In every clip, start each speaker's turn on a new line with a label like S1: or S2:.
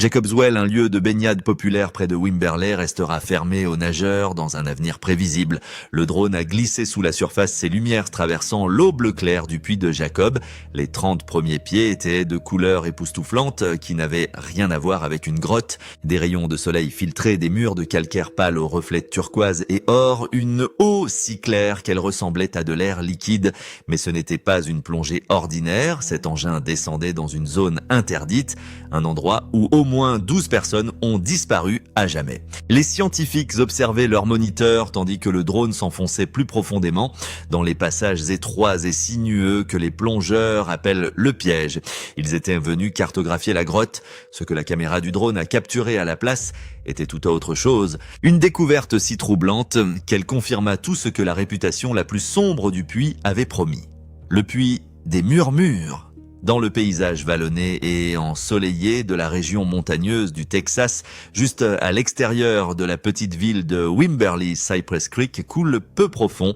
S1: Jacob's Well, un lieu de baignade populaire près de Wimberley, restera fermé aux nageurs dans un avenir prévisible. Le drone a glissé sous la surface ses lumières traversant l'eau bleu clair du puits de Jacob. Les 30 premiers pieds étaient de couleurs époustouflantes qui n'avaient rien à voir avec une grotte. Des rayons de soleil filtraient des murs de calcaire pâle aux reflets turquoise et or, une eau si claire qu'elle ressemblait à de l'air liquide. Mais ce n'était pas une plongée ordinaire. Cet engin descendait dans une zone interdite, un endroit où au moins 12 personnes ont disparu à jamais. Les scientifiques observaient leurs moniteurs tandis que le drone s'enfonçait plus profondément dans les passages étroits et sinueux que les plongeurs appellent le piège. Ils étaient venus cartographier la grotte. Ce que la caméra du drone a capturé à la place était tout autre chose. Une découverte si troublante qu'elle confirma tout ce que la réputation la plus sombre du puits avait promis. Le puits des murmures. Dans le paysage vallonné et ensoleillé de la région montagneuse du Texas, juste à l'extérieur de la petite ville de Wimberley, Cypress Creek coule peu profond,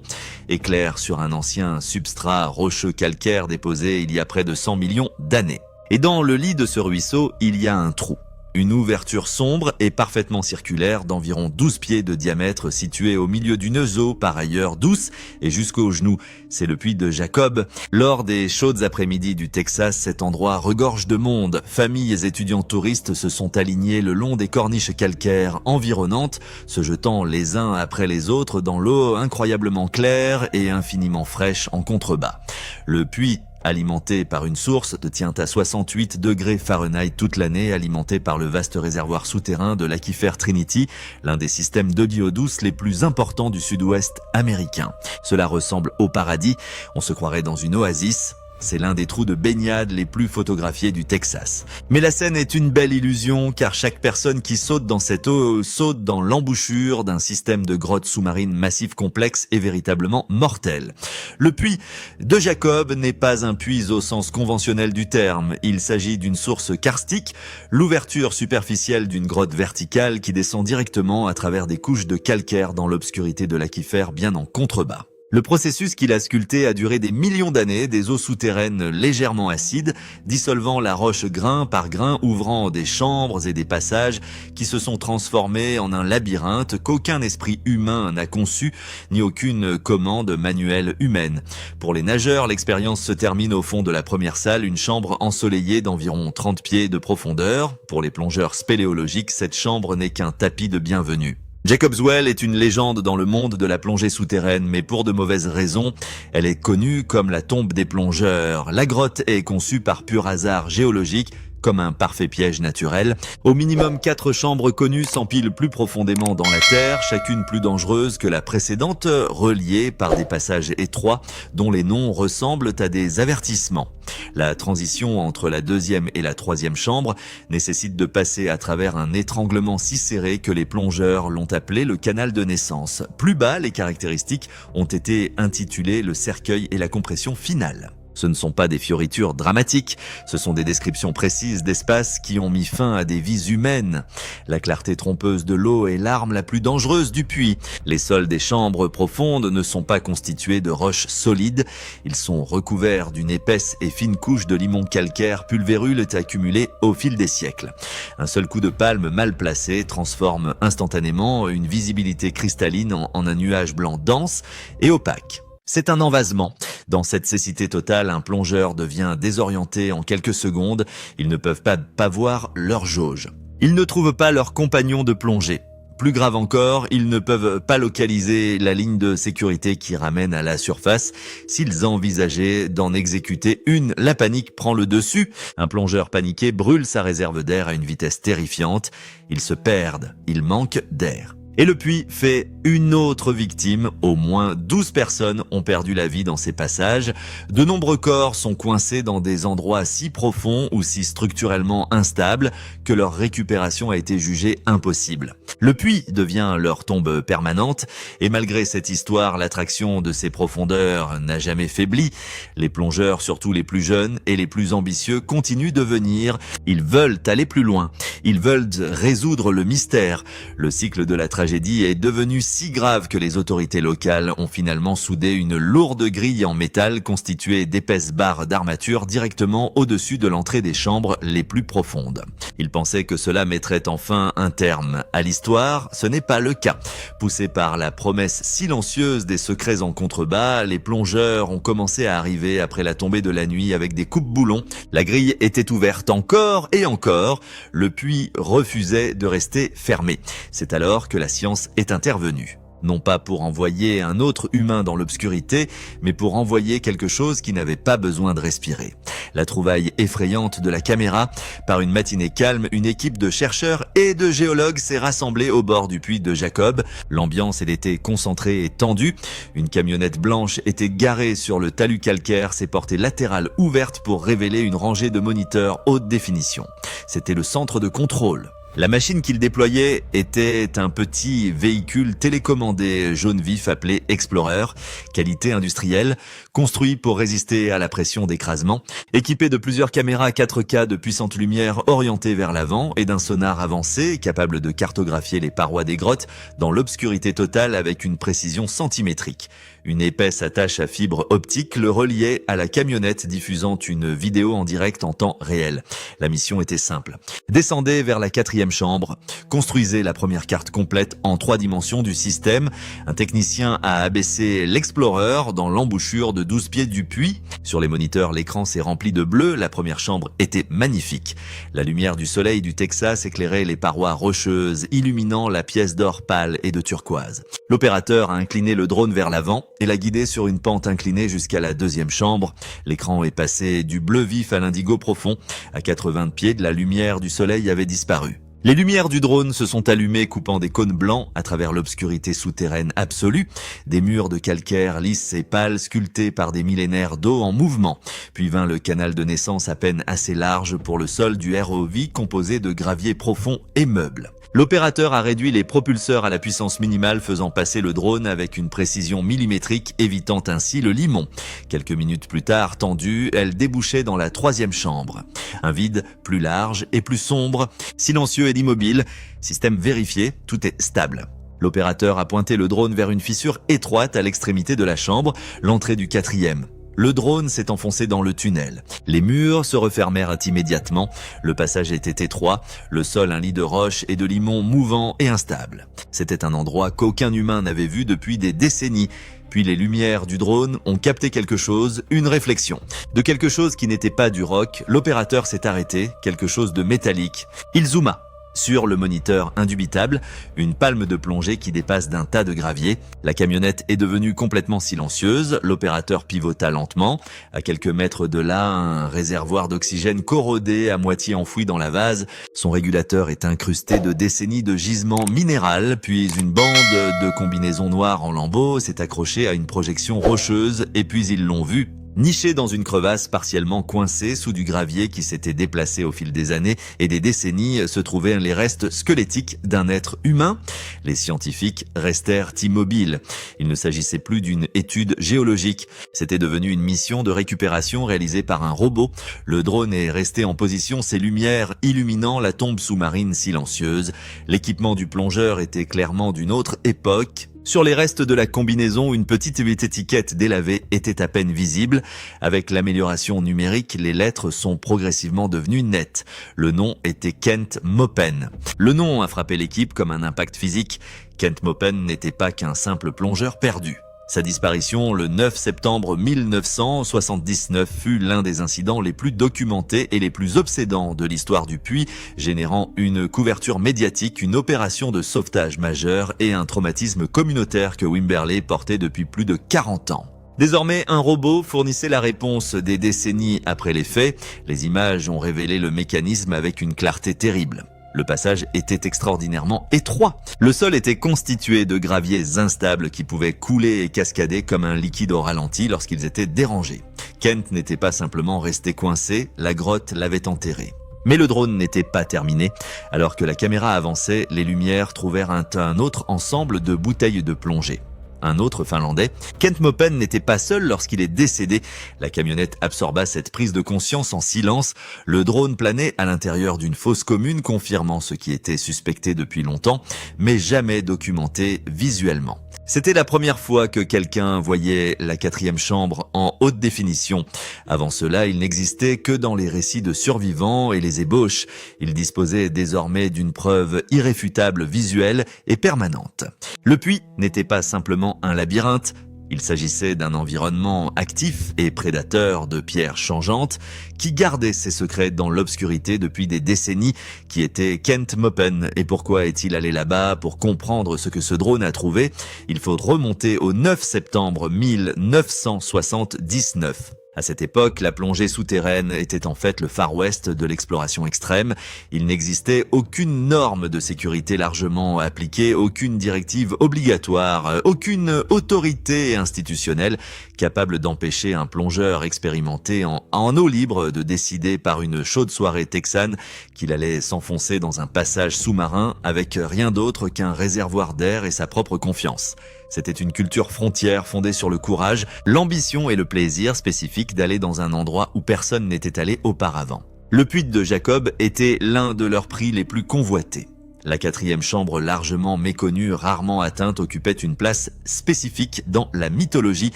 S1: éclaire sur un ancien substrat rocheux calcaire déposé il y a près de 100 millions d'années. Et dans le lit de ce ruisseau, il y a un trou. Une ouverture sombre et parfaitement circulaire d'environ 12 pieds de diamètre située au milieu d'une eau par ailleurs douce et jusqu'aux genoux. C'est le puits de Jacob. Lors des chaudes après-midi du Texas, cet endroit regorge de monde. Familles et étudiants touristes se sont alignés le long des corniches calcaires environnantes, se jetant les uns après les autres dans l'eau incroyablement claire et infiniment fraîche en contrebas. Le puits, alimenté par une source, tient à 68 degrés Fahrenheit toute l'année, alimenté par le vaste réservoir souterrain de l'aquifère Trinity, l'un des systèmes de d'eau douce les plus importants du sud-ouest américain. Cela ressemble au paradis, on se croirait dans une oasis. C'est l'un des trous de baignade les plus photographiés du Texas. Mais la scène est une belle illusion car chaque personne qui saute dans cette eau saute dans l'embouchure d'un système de grottes sous-marines massif complexe et véritablement mortel. Le puits de Jacob n'est pas un puits au sens conventionnel du terme. Il s'agit d'une source karstique, l'ouverture superficielle d'une grotte verticale qui descend directement à travers des couches de calcaire dans l'obscurité de l'aquifère bien en contrebas. Le processus qu'il a sculpté a duré des millions d'années, des eaux souterraines légèrement acides, dissolvant la roche grain par grain, ouvrant des chambres et des passages qui se sont transformés en un labyrinthe qu'aucun esprit humain n'a conçu, ni aucune commande manuelle humaine. Pour les nageurs, l'expérience se termine au fond de la première salle, une chambre ensoleillée d'environ 30 pieds de profondeur. Pour les plongeurs spéléologiques, cette chambre n'est qu'un tapis de bienvenue. Jacob's Well est une légende dans le monde de la plongée souterraine, mais pour de mauvaises raisons. Elle est connue comme la tombe des plongeurs. La grotte est conçue par pur hasard géologique, comme un parfait piège naturel. Au minimum 4 chambres connues s'empilent plus profondément dans la terre, chacune plus dangereuse que la précédente, reliées par des passages étroits dont les noms ressemblent à des avertissements. La transition entre la deuxième et la troisième chambre nécessite de passer à travers un étranglement si serré que les plongeurs l'ont appelé le canal de naissance. Plus bas, les caractéristiques ont été intitulées le cercueil et la compression finale. Ce ne sont pas des fioritures dramatiques, ce sont des descriptions précises d'espaces qui ont mis fin à des vies humaines. La clarté trompeuse de l'eau est l'arme la plus dangereuse du puits. Les sols des chambres profondes ne sont pas constitués de roches solides, ils sont recouverts d'une épaisse et fine couche de limon calcaire pulvérule accumulée au fil des siècles. Un seul coup de palme mal placé transforme instantanément une visibilité cristalline en un nuage blanc dense et opaque. C'est un envasement. Dans cette cécité totale, un plongeur devient désorienté en quelques secondes. Ils ne peuvent pas voir leur jauge. Ils ne trouvent pas leur compagnon de plongée. Plus grave encore, ils ne peuvent pas localiser la ligne de sécurité qui ramène à la surface. S'ils envisageaient d'en exécuter une, la panique prend le dessus. Un plongeur paniqué brûle sa réserve d'air à une vitesse terrifiante. Ils se perdent, ils manquent d'air. Et le puits fait une autre victime. Au moins 12 personnes ont perdu la vie dans ces passages. De nombreux corps sont coincés dans des endroits si profonds ou si structurellement instables que leur récupération a été jugée impossible. Le puits devient leur tombe permanente et malgré cette histoire, l'attraction de ces profondeurs n'a jamais faibli. Les plongeurs, surtout les plus jeunes et les plus ambitieux, continuent de venir. Ils veulent aller plus loin. Ils veulent résoudre le mystère. Le cycle de la tragédie tragédie est devenue si grave que les autorités locales ont finalement soudé une lourde grille en métal constituée d'épaisses barres d'armature directement au-dessus de l'entrée des chambres les plus profondes. Ils pensaient que cela mettrait enfin un terme à l'histoire. Ce n'est pas le cas. Poussés par la promesse silencieuse des secrets en contrebas, les plongeurs ont commencé à arriver après la tombée de la nuit avec des coupes-boulons. La grille était ouverte encore et encore. Le puits refusait de rester fermé. C'est alors que la science est intervenue. Non pas pour envoyer un autre humain dans l'obscurité, mais pour envoyer quelque chose qui n'avait pas besoin de respirer. La trouvaille effrayante de la caméra. Par une matinée calme, une équipe de chercheurs et de géologues s'est rassemblée au bord du puits de Jacob. L'ambiance était concentrée et tendue. Une camionnette blanche était garée sur le talus calcaire, ses portées latérales ouvertes pour révéler une rangée de moniteurs haute définition. C'était le centre de contrôle. La machine qu'il déployait était un petit véhicule télécommandé jaune vif appelé Explorer, qualité industrielle, construit pour résister à la pression d'écrasement, équipé de plusieurs caméras 4K de puissante lumière orientées vers l'avant et d'un sonar avancé capable de cartographier les parois des grottes dans l'obscurité totale avec une précision centimétrique. Une épaisse attache à fibre optique le reliait à la camionnette diffusant une vidéo en direct en temps réel. La mission était simple. Descendez vers la 4e chambre, construisez la première carte complète en 3 dimensions du système. Un technicien a abaissé l'Explorer dans l'embouchure de 12 pieds du puits. Sur les moniteurs, l'écran s'est rempli de bleu. La première chambre était magnifique. La lumière du soleil du Texas éclairait les parois rocheuses, illuminant la pièce d'or pâle et de turquoise. L'opérateur a incliné le drone vers l'avant et l'a guidé sur une pente inclinée jusqu'à la 2e chambre. L'écran est passé du bleu vif à l'indigo profond. À 80 pieds, la lumière du soleil avait disparu. Les lumières du drone se sont allumées, coupant des cônes blancs à travers l'obscurité souterraine absolue. Des murs de calcaire lisses et pâles sculptés par des millénaires d'eau en mouvement. Puis vint le canal de naissance à peine assez large pour le sol du ROV composé de gravier profond et meubles. L'opérateur a réduit les propulseurs à la puissance minimale, faisant passer le drone avec une précision millimétrique, évitant ainsi le limon. Quelques minutes plus tard, tendue, elle débouchait dans la 3e chambre. Un vide plus large et plus sombre, silencieux et immobile. Système vérifié, tout est stable. L'opérateur a pointé le drone vers une fissure étroite à l'extrémité de la chambre, l'entrée du 4e. Le drone s'est enfoncé dans le tunnel. Les murs se refermèrent immédiatement. Le passage était étroit, le sol un lit de roches et de limon mouvant et instable. C'était un endroit qu'aucun humain n'avait vu depuis des décennies. Puis les lumières du drone ont capté quelque chose, une réflexion. De quelque chose qui n'était pas du roc, l'opérateur s'est arrêté, quelque chose de métallique. Il zooma. Sur le moniteur indubitable, une palme de plongée qui dépasse d'un tas de gravier. La camionnette est devenue complètement silencieuse, l'opérateur pivota lentement. À quelques mètres de là, un réservoir d'oxygène corrodé à moitié enfoui dans la vase. Son régulateur est incrusté de décennies de gisements minéral, puis une bande de combinaison noire en lambeaux s'est accrochée à une projection rocheuse et puis ils l'ont vu. Niché dans une crevasse partiellement coincée sous du gravier qui s'était déplacé au fil des années et des décennies, se trouvaient les restes squelettiques d'un être humain. Les scientifiques restèrent immobiles. Il ne s'agissait plus d'une étude géologique. C'était devenu une mission de récupération réalisée par un robot. Le drone est resté en position, ses lumières illuminant la tombe sous-marine silencieuse. L'équipement du plongeur était clairement d'une autre époque. Sur les restes de la combinaison, une petite étiquette délavée était à peine visible. Avec l'amélioration numérique, les lettres sont progressivement devenues nettes. Le nom était Kent Mopen. Le nom a frappé l'équipe comme un impact physique. Kent Mopen n'était pas qu'un simple plongeur perdu. Sa disparition le 9 septembre 1979 fut l'un des incidents les plus documentés et les plus obsédants de l'histoire du puits, générant une couverture médiatique, une opération de sauvetage majeure et un traumatisme communautaire que Wimberley portait depuis plus de 40 ans. Désormais, un robot fournissait la réponse des décennies après les faits. Les images ont révélé le mécanisme avec une clarté terrible. Le passage était extraordinairement étroit. Le sol était constitué de graviers instables qui pouvaient couler et cascader comme un liquide au ralenti lorsqu'ils étaient dérangés. Kent n'était pas simplement resté coincé, la grotte l'avait enterré. Mais le drone n'était pas terminé. Alors que la caméra avançait, les lumières trouvèrent un autre ensemble de bouteilles de plongée. un autre Finlandais. Kent Mopen n'était pas seul lorsqu'il est décédé. La camionnette absorba cette prise de conscience en silence. Le drone planait à l'intérieur d'une fosse commune, confirmant ce qui était suspecté depuis longtemps, mais jamais documenté visuellement. C'était la première fois que quelqu'un voyait la 4e chambre en haute définition. Avant cela, il n'existait que dans les récits de survivants et les ébauches. Il disposait désormais d'une preuve irréfutable visuelle et permanente. Le puits n'était pas simplement un labyrinthe. Il s'agissait d'un environnement actif et prédateur de pierres changeantes qui gardait ses secrets dans l'obscurité depuis des décennies. Qui était Kent Mopen et pourquoi est-il allé là-bas? Pour comprendre ce que ce drone a trouvé, il faut remonter au 9 septembre 1979. À cette époque, la plongée souterraine était en fait le Far West de l'exploration extrême. Il n'existait aucune norme de sécurité largement appliquée, aucune directive obligatoire, aucune autorité institutionnelle capable d'empêcher un plongeur expérimenté en eau libre de décider par une chaude soirée texane qu'il allait s'enfoncer dans un passage sous-marin avec rien d'autre qu'un réservoir d'air et sa propre confiance. C'était une culture frontière fondée sur le courage, l'ambition et le plaisir spécifique d'aller dans un endroit où personne n'était allé auparavant. Le puits de Jacob était l'un de leurs prix les plus convoités. La 4e chambre, largement méconnue, rarement atteinte, occupait une place spécifique dans la mythologie.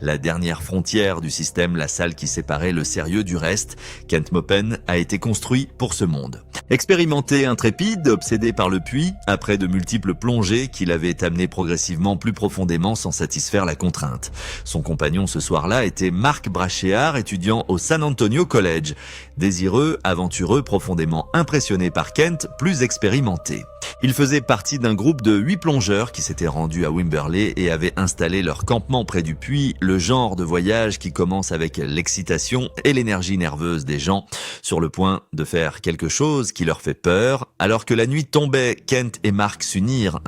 S1: La dernière frontière du système, la salle qui séparait le sérieux du reste. Kent Mopen a été construit pour ce monde. Expérimenté, intrépide, obsédé par le puits, après de multiples plongées qui l'avaient amené progressivement plus profondément sans satisfaire la contrainte. Son compagnon ce soir-là était Mark Brachéard, étudiant au San Antonio College. Désireux, aventureux, profondément impressionné par Kent, plus expérimenté. Il faisait partie d'un groupe de 8 plongeurs qui s'étaient rendus à Wimberley et avaient installé leur campement près du puits, le genre de voyage qui commence avec l'excitation et l'énergie nerveuse des gens, sur le point de faire quelque chose qui leur fait peur. Alors que la nuit tombait, Kent et Mark s'unirent.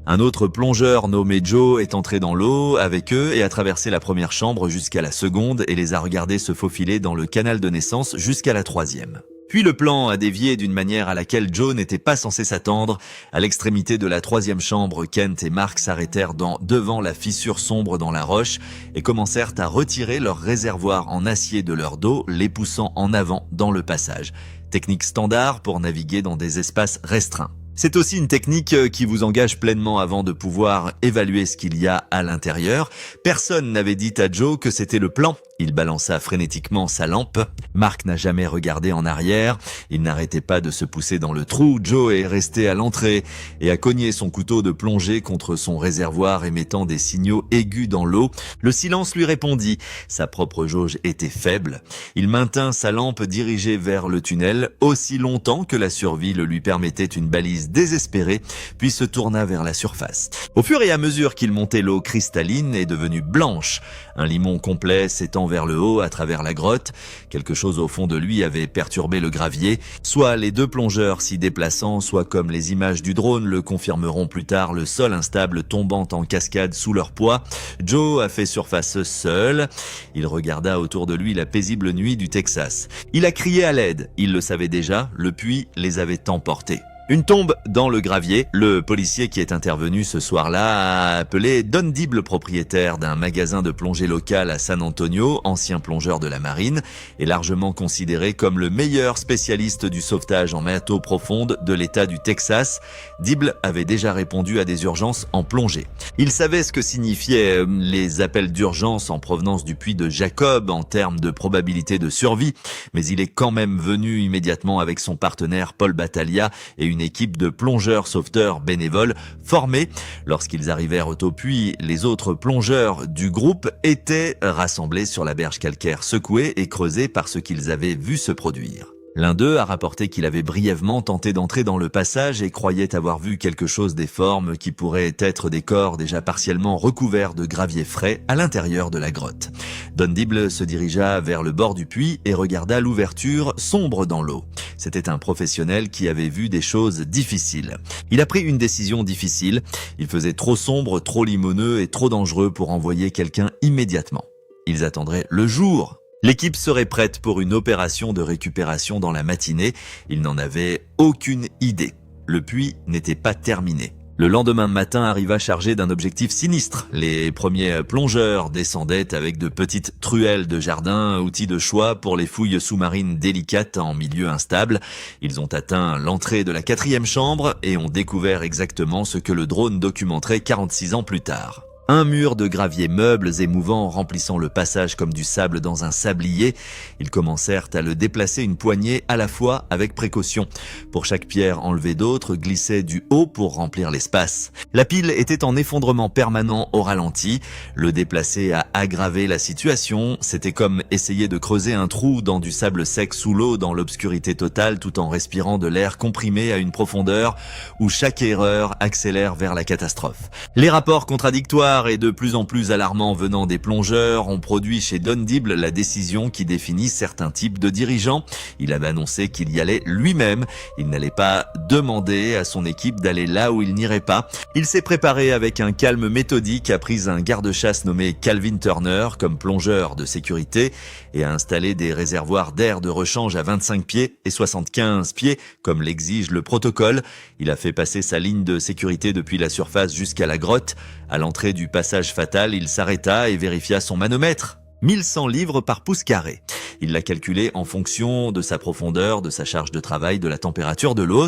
S1: Un autre plongeur nommé Joe est entré dans l'eau avec eux et a traversé la première chambre jusqu'à la seconde et les a regardés se faufiler dans le canal de naissance jusqu'à la 3e. Puis le plan a dévié d'une manière à laquelle Joe n'était pas censé s'attendre. À l'extrémité de la 3e chambre, Kent et Mark s'arrêtèrent devant la fissure sombre dans la roche et commencèrent à retirer leur réservoir en acier de leur dos, les poussant en avant dans le passage. Technique standard pour naviguer dans des espaces restreints. C'est aussi une technique qui vous engage pleinement avant de pouvoir évaluer ce qu'il y a à l'intérieur. Personne n'avait dit à Joe que c'était le plan. Il balança frénétiquement sa lampe. Mark n'a jamais regardé en arrière. Il n'arrêtait pas de se pousser dans le trou. Joe est resté à l'entrée et a cogné son couteau de plongée contre son réservoir émettant des signaux aigus dans l'eau. Le silence lui répondit. Sa propre jauge était faible. Il maintint sa lampe dirigée vers le tunnel aussi longtemps que la survie le lui permettait, une balise désespérée, puis se tourna vers la surface. Au fur et à mesure qu'il montait, l'eau cristalline est devenue blanche. Un limon complet s'étend vers le haut à travers la grotte. Quelque chose au fond de lui avait perturbé le gravier. Soit les 2 plongeurs s'y déplaçant, soit comme les images du drone le confirmeront plus tard, le sol instable tombant en cascade sous leur poids. Joe a fait surface seul. Il regarda autour de lui la paisible nuit du Texas. Il a crié à l'aide. Il le savait déjà, le puits les avait emportés. Une tombe dans le gravier. Le policier qui est intervenu ce soir-là a appelé Don Dib, le propriétaire d'un magasin de plongée local à San Antonio, ancien plongeur de la marine, et largement considéré comme le meilleur spécialiste du sauvetage en mer profonde de l'État du Texas. Dib avait déjà répondu à des urgences en plongée. Il savait ce que signifiaient les appels d'urgence en provenance du puits de Jacob en termes de probabilité de survie, mais il est quand même venu immédiatement avec son partenaire Paul Battaglia et une équipe de plongeurs sauveteurs bénévoles formés. Lorsqu'ils arrivèrent au puits, les autres plongeurs du groupe étaient rassemblés sur la berge calcaire secouée et creusée par ce qu'ils avaient vu se produire. L'un d'eux a rapporté qu'il avait brièvement tenté d'entrer dans le passage et croyait avoir vu quelque chose difforme qui pourrait être des corps déjà partiellement recouverts de gravier frais à l'intérieur de la grotte. Don Dib se dirigea vers le bord du puits et regarda l'ouverture sombre dans l'eau. C'était un professionnel qui avait vu des choses difficiles. Il a pris une décision difficile. Il faisait trop sombre, trop limoneux et trop dangereux pour envoyer quelqu'un immédiatement. Ils attendraient le jour. L'équipe serait prête pour une opération de récupération dans la matinée. Ils n'en avaient aucune idée. Le puits n'était pas terminé. Le lendemain matin arriva chargé d'un objectif sinistre. Les premiers plongeurs descendaient avec de petites truelles de jardin, outils de choix pour les fouilles sous-marines délicates en milieu instable. Ils ont atteint l'entrée de la 4e chambre et ont découvert exactement ce que le drone documenterait 46 ans plus tard. Un mur de gravier meubles et mouvants remplissant le passage comme du sable dans un sablier. Ils commencèrent à le déplacer une poignée à la fois avec précaution. Pour chaque pierre enlevée, d'autres glissaient du haut pour remplir l'espace. La pile était en effondrement permanent au ralenti. Le déplacer a aggravé la situation. C'était comme essayer de creuser un trou dans du sable sec sous l'eau dans l'obscurité totale tout en respirant de l'air comprimé à une profondeur où chaque erreur accélère vers la catastrophe. Les rapports contradictoires et de plus en plus alarmants venant des plongeurs ont produit chez Don Dibble la décision qui définit certains types de dirigeants. Il avait annoncé qu'il y allait lui-même. Il n'allait pas demander à son équipe d'aller là où il n'irait pas. Il s'est préparé avec un calme méthodique, a pris un garde-chasse nommé Calvin Turner comme plongeur de sécurité et a installé des réservoirs d'air de rechange à 25 pieds et 75 pieds comme l'exige le protocole. Il a fait passer sa ligne de sécurité depuis la surface jusqu'à la grotte. À l'entrée du passage fatal, il s'arrêta et vérifia son manomètre. 1100 livres par pouce carré. Il l'a calculé en fonction de sa profondeur, de sa charge de travail, de la température de l'eau.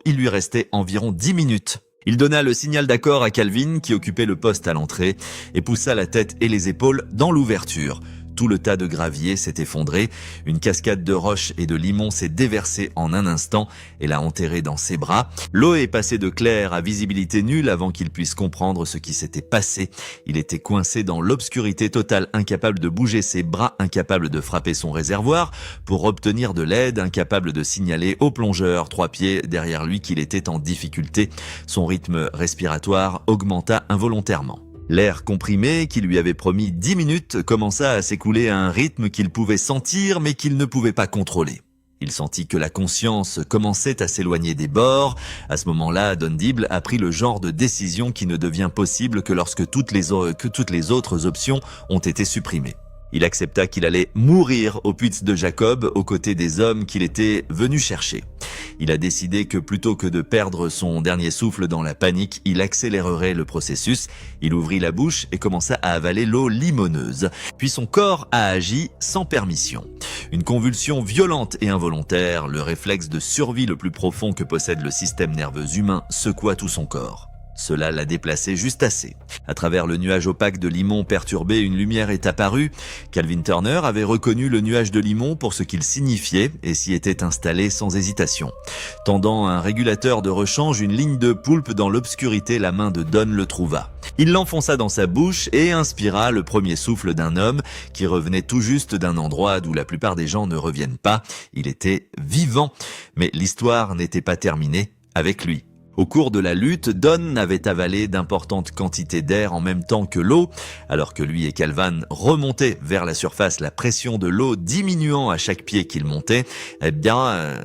S1: Il lui restait environ 10 minutes. Il donna le signal d'accord à Calvin, qui occupait le poste à l'entrée, et poussa la tête et les épaules dans l'ouverture. Tout le tas de gravier s'est effondré, une cascade de roches et de limon s'est déversée en un instant et l'a enterré dans ses bras. L'eau est passée de clair à visibilité nulle avant qu'il puisse comprendre ce qui s'était passé. Il était coincé dans l'obscurité totale, incapable de bouger ses bras, incapable de frapper son réservoir pour obtenir de l'aide, incapable de signaler au plongeur 3 pieds derrière lui qu'il était en difficulté. Son rythme respiratoire augmenta involontairement. L'air comprimé, qui lui avait promis 10 minutes, commença à s'écouler à un rythme qu'il pouvait sentir mais qu'il ne pouvait pas contrôler. Il sentit que la conscience commençait à s'éloigner des bords. À ce moment-là, Don Dibble a pris le genre de décision qui ne devient possible que lorsque toutes les autres options ont été supprimées. Il accepta qu'il allait mourir au puits de Jacob aux côtés des hommes qu'il était venu chercher. Il a décidé que plutôt que de perdre son dernier souffle dans la panique, il accélérerait le processus. Il ouvrit la bouche et commença à avaler l'eau limoneuse. Puis son corps a agi sans permission. Une convulsion violente et involontaire, le réflexe de survie le plus profond que possède le système nerveux humain, secoua tout son corps. Cela l'a déplacé juste assez. À travers le nuage opaque de limon perturbé, une lumière est apparue. Calvin Turner avait reconnu le nuage de limon pour ce qu'il signifiait et s'y était installé sans hésitation. Tendant un régulateur de rechange, une ligne de poulpe dans l'obscurité, la main de Don le trouva. Il l'enfonça dans sa bouche et inspira le premier souffle d'un homme qui revenait tout juste d'un endroit d'où la plupart des gens ne reviennent pas. Il était vivant, mais l'histoire n'était pas terminée avec lui. Au cours de la lutte, Don avait avalé d'importantes quantités d'air en même temps que l'eau. Alors que lui et Calvin remontaient vers la surface, la pression de l'eau diminuant à chaque pied qu'il montait,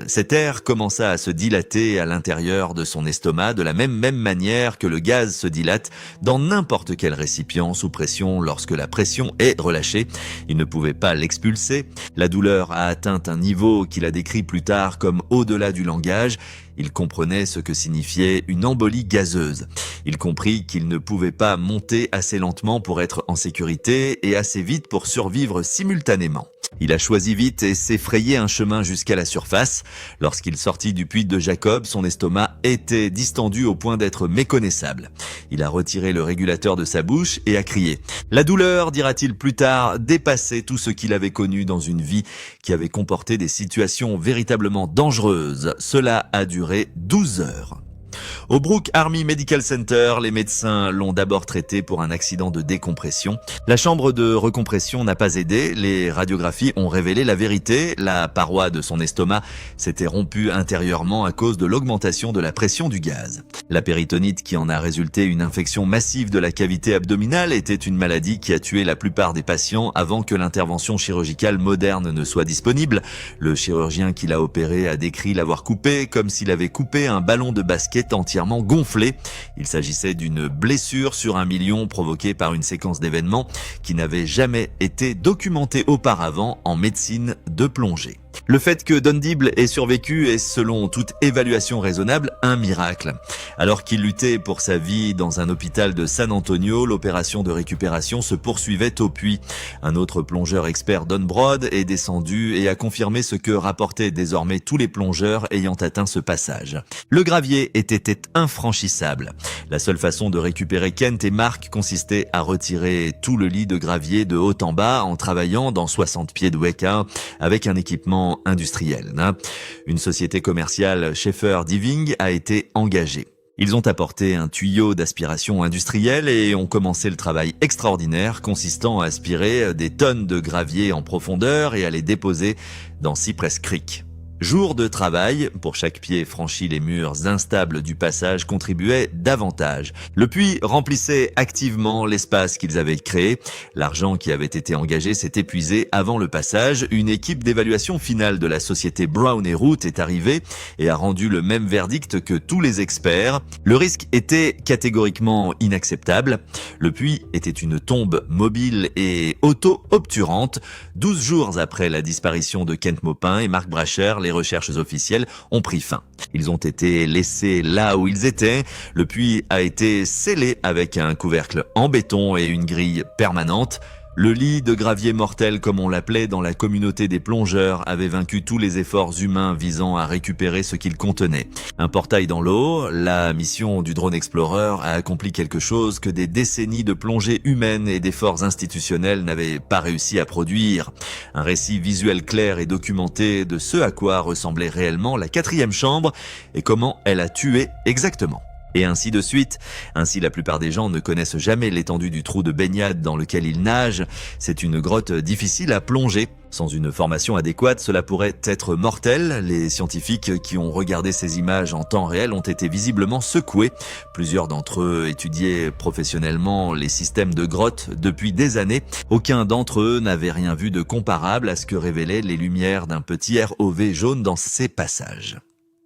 S1: cet air commença à se dilater à l'intérieur de son estomac de la même manière que le gaz se dilate dans n'importe quel récipient sous pression lorsque la pression est relâchée. Il ne pouvait pas l'expulser. La douleur a atteint un niveau qu'il a décrit plus tard comme au-delà du langage. Il comprenait ce que signifiait une embolie gazeuse. Il comprit qu'il ne pouvait pas monter assez lentement pour être en sécurité et assez vite pour survivre simultanément. Il a choisi vite et s'est frayé un chemin jusqu'à la surface. Lorsqu'il sortit du puits de Jacob, son estomac était distendu au point d'être méconnaissable. Il a retiré le régulateur de sa bouche et a crié. La douleur, dira-t-il plus tard, dépassait tout ce qu'il avait connu dans une vie qui avait comporté des situations véritablement dangereuses. Cela a duré 12 heures. Au Brooke Army Medical Center, les médecins l'ont d'abord traité pour un accident de décompression. La chambre de recompression n'a pas aidé, les radiographies ont révélé la vérité. La paroi de son estomac s'était rompue intérieurement à cause de l'augmentation de la pression du gaz. La péritonite qui en a résulté une infection massive de la cavité abdominale était une maladie qui a tué la plupart des patients avant que l'intervention chirurgicale moderne ne soit disponible. Le chirurgien qui l'a opéré a décrit l'avoir coupé comme s'il avait coupé un ballon de basket entièrement gonflé. Il s'agissait d'une blessure sur 1 million provoquée par une séquence d'événements qui n'avait jamais été documentée auparavant en médecine de plongée. Le fait que Don Dibble ait survécu est, selon toute évaluation raisonnable, un miracle. Alors qu'il luttait pour sa vie dans un hôpital de San Antonio, l'opération de récupération se poursuivait au puits. Un autre plongeur expert, Don Broad, est descendu et a confirmé ce que rapportaient désormais tous les plongeurs ayant atteint ce passage. Le gravier était infranchissable. La seule façon de récupérer Kent et Mark consistait à retirer tout le lit de gravier de haut en bas en travaillant dans 60 pieds de Weka avec un équipement industriel. Une société commerciale, Schaefer Diving, a été engagée. Ils ont apporté un tuyau d'aspiration industrielle et ont commencé le travail extraordinaire consistant à aspirer des tonnes de gravier en profondeur et à les déposer dans Cypress Creek. Jour de travail, pour chaque pied franchi, les murs instables du passage contribuaient davantage. Le puits remplissait activement l'espace qu'ils avaient créé. L'argent qui avait été engagé s'est épuisé avant le passage. Une équipe d'évaluation finale de la société Brown & Root est arrivée et a rendu le même verdict que tous les experts. Le risque était catégoriquement inacceptable. Le puits était une tombe mobile et auto-obturante. 12 jours après la disparition de Kent Maupin et Mark Brasher, les recherches officielles ont pris fin. Ils ont été laissés là où ils étaient. Le puits a été scellé avec un couvercle en béton et une grille permanente. Le lit de gravier mortel, comme on l'appelait dans la communauté des plongeurs, avait vaincu tous les efforts humains visant à récupérer ce qu'il contenait. Un portail dans l'eau, la mission du Drone Explorer a accompli quelque chose que des décennies de plongée humaine et d'efforts institutionnels n'avaient pas réussi à produire. Un récit visuel clair et documenté de ce à quoi ressemblait réellement la 4e chambre et comment elle a tué exactement. Et ainsi de suite. Ainsi, la plupart des gens ne connaissent jamais l'étendue du trou de baignade dans lequel ils nagent. C'est une grotte difficile à plonger. Sans une formation adéquate, cela pourrait être mortel. Les scientifiques qui ont regardé ces images en temps réel ont été visiblement secoués. Plusieurs d'entre eux étudiaient professionnellement les systèmes de grottes depuis des années. Aucun d'entre eux n'avait rien vu de comparable à ce que révélaient les lumières d'un petit ROV jaune dans ces passages.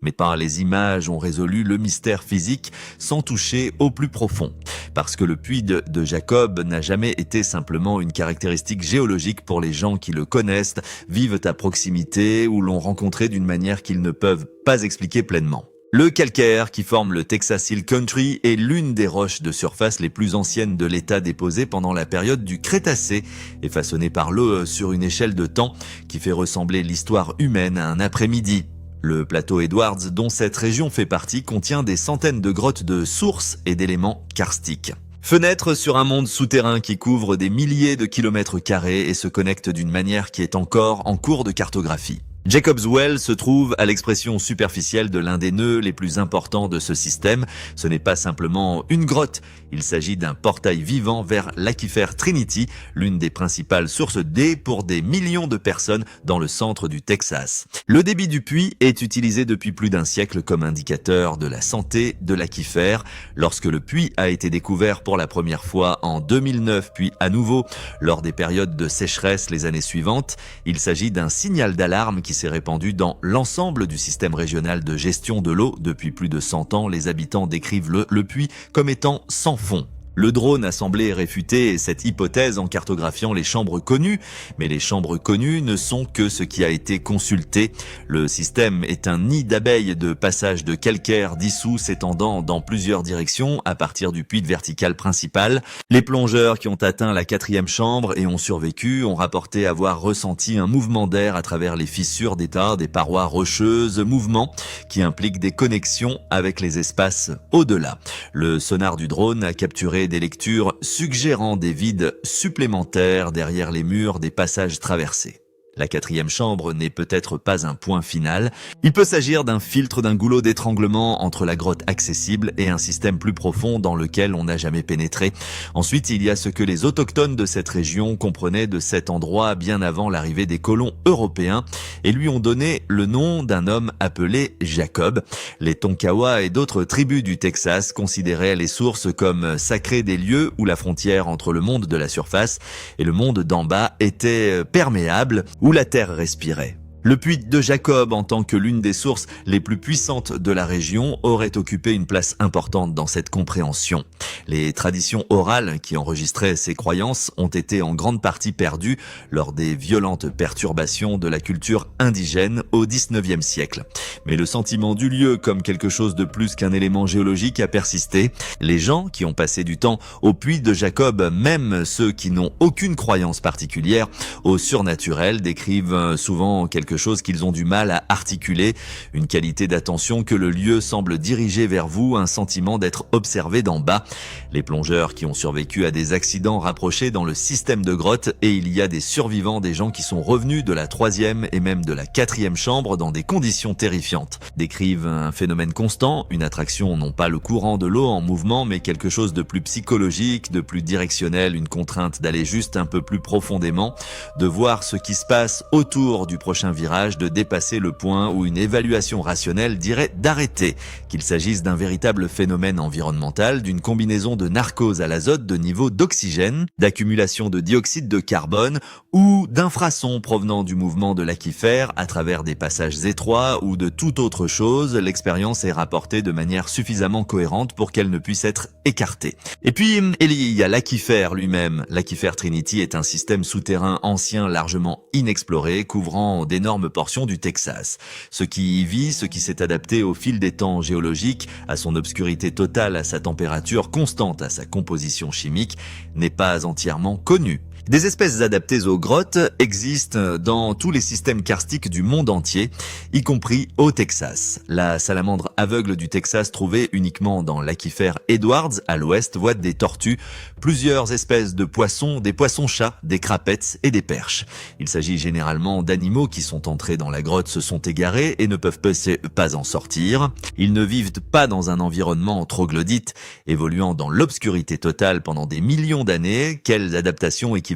S1: Mais par les images ont résolu le mystère physique sans toucher au plus profond. Parce que le puits de Jacob n'a jamais été simplement une caractéristique géologique pour les gens qui le connaissent, vivent à proximité ou l'ont rencontré d'une manière qu'ils ne peuvent pas expliquer pleinement. Le calcaire qui forme le Texas Hill Country est l'une des roches de surface les plus anciennes de l'État déposées pendant la période du Crétacé et façonnée par l'eau sur une échelle de temps qui fait ressembler l'histoire humaine à un après-midi. Le plateau Edwards, dont cette région fait partie, contient des centaines de grottes de sources et d'éléments karstiques. Fenêtre sur un monde souterrain qui couvre des milliers de kilomètres carrés et se connecte d'une manière qui est encore en cours de cartographie. Jacob's Well se trouve à l'expression superficielle de l'un des nœuds les plus importants de ce système. Ce n'est pas simplement une grotte, il s'agit d'un portail vivant vers l'aquifère Trinity, l'une des principales sources d'eau pour des millions de personnes dans le centre du Texas. Le débit du puits est utilisé depuis plus d'un siècle comme indicateur de la santé de l'aquifère. Lorsque le puits a été découvert pour la première fois en 2009, puis à nouveau lors des périodes de sécheresse les années suivantes, il s'agit d'un signal d'alarme qui s'est répandu dans l'ensemble du système régional de gestion de l'eau. Depuis plus de 100 ans, les habitants décrivent le puits comme étant sans fond. Le drone a semblé réfuter cette hypothèse en cartographiant les chambres connues, mais les chambres connues ne sont que ce qui a été consulté. Le système est un nid d'abeilles de passage de calcaire dissous s'étendant dans plusieurs directions à partir du puits vertical principal. Les plongeurs qui ont atteint la 4e chambre et ont survécu ont rapporté avoir ressenti un mouvement d'air à travers les fissures d'état des parois rocheuses, mouvement qui implique des connexions avec les espaces au-delà. Le sonar du drone a capturé des lectures suggérant des vides supplémentaires derrière les murs des passages traversés. La 4e chambre n'est peut-être pas un point final. Il peut s'agir d'un filtre d'un goulot d'étranglement entre la grotte accessible et un système plus profond dans lequel on n'a jamais pénétré. Ensuite, il y a ce que les autochtones de cette région comprenaient de cet endroit bien avant l'arrivée des colons européens et lui ont donné le nom d'un homme appelé Jacob. Les Tonkawa et d'autres tribus du Texas considéraient les sources comme sacrées des lieux où la frontière entre le monde de la surface et le monde d'en bas était perméable, où la terre respirait. Le puits de Jacob, en tant que l'une des sources les plus puissantes de la région, aurait occupé une place importante dans cette compréhension. Les traditions orales qui enregistraient ces croyances ont été en grande partie perdues lors des violentes perturbations de la culture indigène au XIXe siècle. Mais le sentiment du lieu comme quelque chose de plus qu'un élément géologique a persisté. Les gens qui ont passé du temps au puits de Jacob, même ceux qui n'ont aucune croyance particulière au surnaturel, décrivent souvent quelque chose qu'ils ont du mal à articuler, une qualité d'attention que le lieu semble diriger vers vous, un sentiment d'être observé d'en bas. Les plongeurs qui ont survécu à des accidents rapprochés dans le système de grottes, et il y a des survivants, des gens qui sont revenus de la 3e et même de la 4e chambre dans des conditions terrifiantes, décrivent un phénomène constant, une attraction non pas le courant de l'eau en mouvement, mais quelque chose de plus psychologique, de plus directionnel, une contrainte d'aller juste un peu plus profondément, de voir ce qui se passe autour du prochain virage, de dépasser le point où une évaluation rationnelle dirait d'arrêter, qu'il s'agisse d'un véritable phénomène environnemental, d'une combinaison de narcose à l'azote, de niveau d'oxygène, d'accumulation de dioxyde de carbone ou d'infrasons provenant du mouvement de l'aquifère à travers des passages étroits ou de toute autre chose. L'expérience est rapportée de manière suffisamment cohérente pour qu'elle ne puisse être écartée. Et puis, il y a l'aquifère lui-même. L'aquifère Trinity est un système souterrain ancien largement inexploré, couvrant d'énormes portions du Texas. Ce qui y vit, ce qui s'est adapté au fil des temps géologiques, à son obscurité totale, à sa température constante, à sa composition chimique, n'est pas entièrement connu. Des espèces adaptées aux grottes existent dans tous les systèmes karstiques du monde entier, y compris au Texas. La salamandre aveugle du Texas, trouvée uniquement dans l'aquifère Edwards à l'ouest, voit des tortues, plusieurs espèces de poissons, des poissons-chats, des crapettes et des perches. Il s'agit généralement d'animaux qui sont entrés dans la grotte, se sont égarés et ne peuvent pas en sortir. Ils ne vivent pas dans un environnement troglodyte, évoluant dans l'obscurité totale pendant des millions d'années. Quelles adaptations équivalentes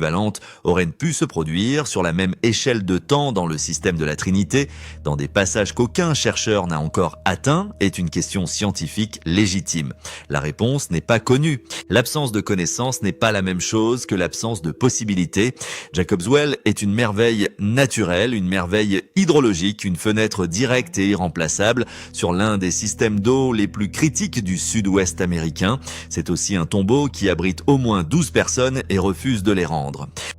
S1: auraient pu se produire sur la même échelle de temps dans le système de la Trinité, dans des passages qu'aucun chercheur n'a encore atteints, est une question scientifique légitime. La réponse n'est pas connue. L'absence de connaissances n'est pas la même chose que l'absence de possibilités. Jacob's Well est une merveille naturelle, une merveille hydrologique, une fenêtre directe et irremplaçable sur l'un des systèmes d'eau les plus critiques du sud-ouest américain. C'est aussi un tombeau qui abrite au moins 12 personnes et refuse de les rendre.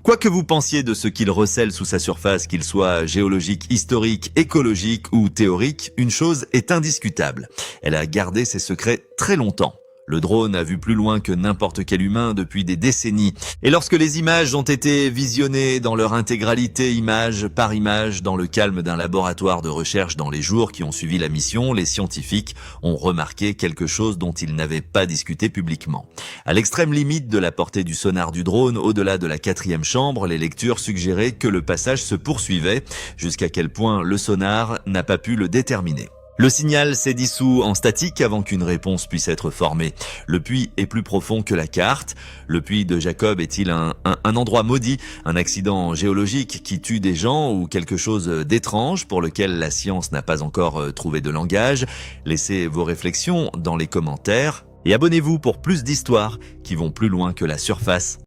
S1: Quoi que vous pensiez de ce qu'il recèle sous sa surface, qu'il soit géologique, historique, écologique ou théorique, une chose est indiscutable. Elle a gardé ses secrets très longtemps. Le drone a vu plus loin que n'importe quel humain depuis des décennies. Et lorsque les images ont été visionnées dans leur intégralité, image par image, dans le calme d'un laboratoire de recherche dans les jours qui ont suivi la mission, les scientifiques ont remarqué quelque chose dont ils n'avaient pas discuté publiquement. À l'extrême limite de la portée du sonar du drone, au-delà de la 4e chambre, les lectures suggéraient que le passage se poursuivait. Jusqu'à quel point le sonar n'a pas pu le déterminer. Le signal s'est dissous en statique avant qu'une réponse puisse être formée. Le puits est plus profond que la carte. Le puits de Jacob est-il un endroit maudit, un accident géologique qui tue des gens ou quelque chose d'étrange pour lequel la science n'a pas encore trouvé de langage? Laissez vos réflexions dans les commentaires et abonnez-vous pour plus d'histoires qui vont plus loin que la surface.